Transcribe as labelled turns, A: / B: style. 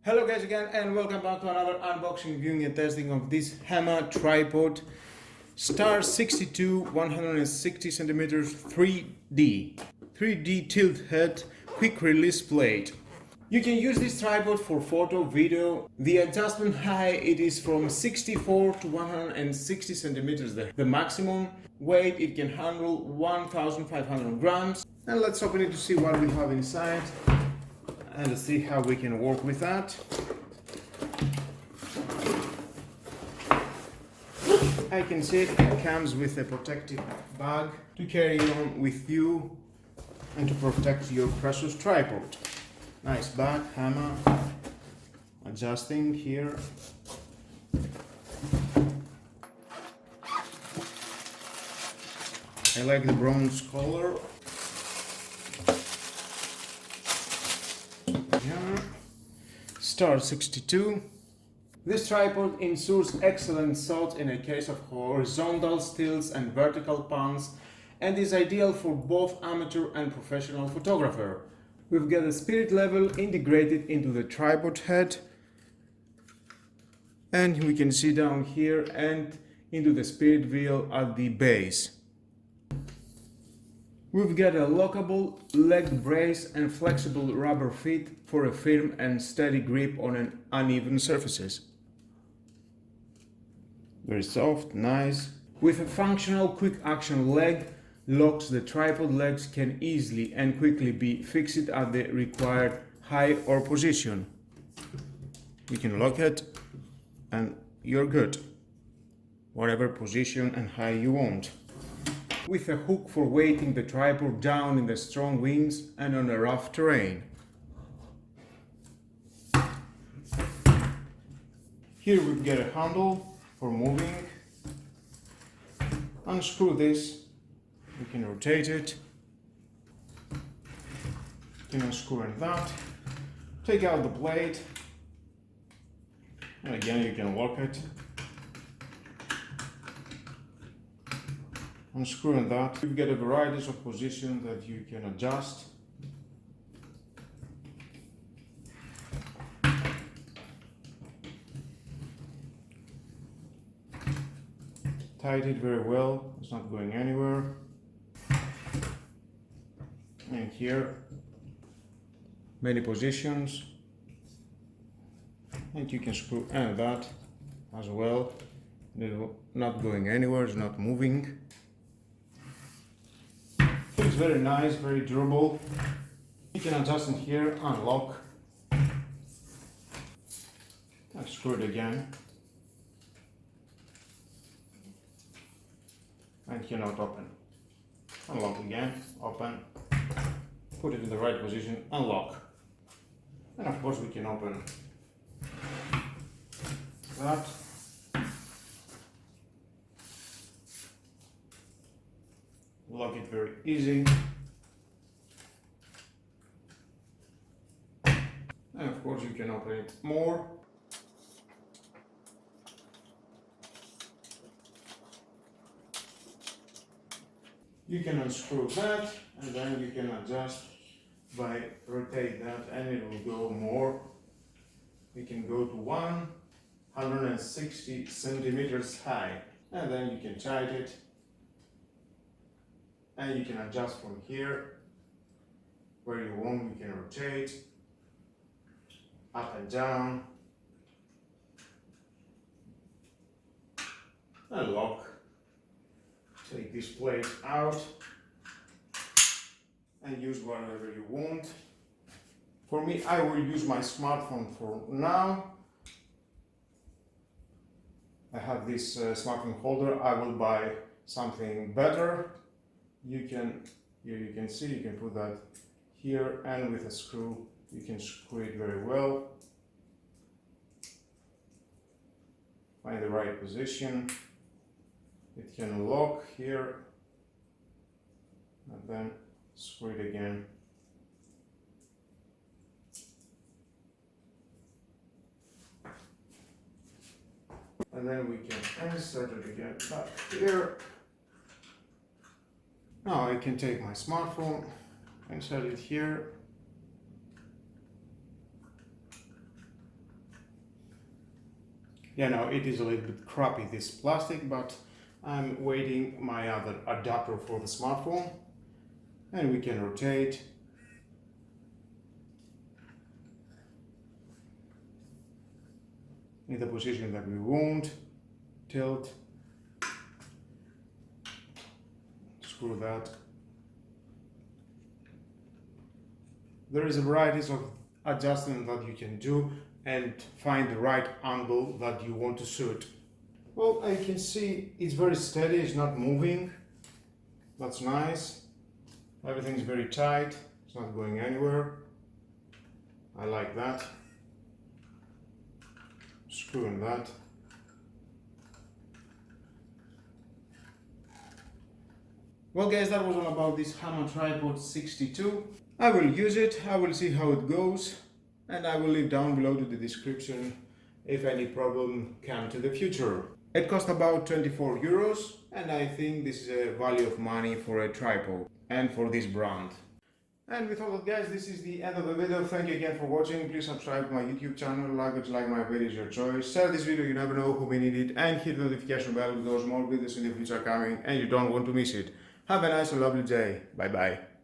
A: Hello guys again and welcome back to another unboxing, viewing and testing of this Hama tripod Star 62 160 centimeters 3D tilt head quick release plate. You can use this tripod for photo, video. The adjustment height it is from 64 to 160 centimeters. The maximum weight it can handle 1,500 grams. And let's open it to see what we have inside. And let's see how we can work with that. I can see it comes with a protective bag to carry on with you and to protect your precious tripod. Nice bag, Hama, adjusting here. I like the bronze color. Star 62. This tripod ensures excellent shot in a case of horizontal stills and vertical pans and is ideal for both amateur and professional photographer. We've got a spirit level integrated into the tripod head, and we can see down here and into the spirit wheel at the base. We've got a lockable leg brace and flexible rubber feet for a firm and steady grip on uneven surfaces. Very soft, nice. With a functional quick action leg locks, the tripod legs can easily and quickly be fixed at the required height or position. You can lock it and you're good, whatever position and height you want. With a hook for weighting the tripod down in the strong winds and on a rough terrain. Here we've got a handle for moving. Unscrew this, we can rotate it. You can unscrew that. Take out the blade, and again you can lock it. Unscrewing that, you've got a variety of positions that you can adjust. Tied it very well, it's not going anywhere. And here, many positions. And you can screw in that as well. It's not going anywhere, it's not moving. It's very nice, very durable. You can adjust in here, unlock, and screw it again. And cannot open. Unlock again, open, put it in the right position, unlock. And of course we can open that. Lock it very easy. And of course you can open it more. You can unscrew that and then you can adjust by rotate that and it will go more. We can go to 160 centimeters high and then you can tighten it. And you can adjust from here, where you want. You can rotate, up and down, and lock. Take this plate out, and use whatever you want. For me, I will use my smartphone for now. I have this smartphone holder, I will buy something better. Here you can see, you can put that here, and with a screw you can screw it very well. Find the right position. It can lock here and then screw it again. And then we can insert it again back here. Now I can take my smartphone, insert it here, Yeah, no, it is a little bit crappy, this plastic, but I'm waiting my other adapter for the smartphone, and we can rotate. In the position that we want, tilt, screw that. There is a variety of adjustments that you can do and find the right angle that you want to suit. Well, I can see it's very steady, it's not moving. That's nice. Everything's very tight, it's not going anywhere. I like that. Screw in that. Well guys, that was all about this Hama Tripod 62. I will use it, I will see how it goes, and I will leave down below to the description if any problem come to the future. It cost about 24 euros, and I think this is a value of money for a tripod and for this brand. And with all that guys, this is the end of the video. Thank you again for watching. Please subscribe to my YouTube channel, like my videos, your choice. Share this video, you never know who may need it, and hit the notification bell because more videos in the future are coming and you don't want to miss it. Have a nice and lovely day. Bye bye.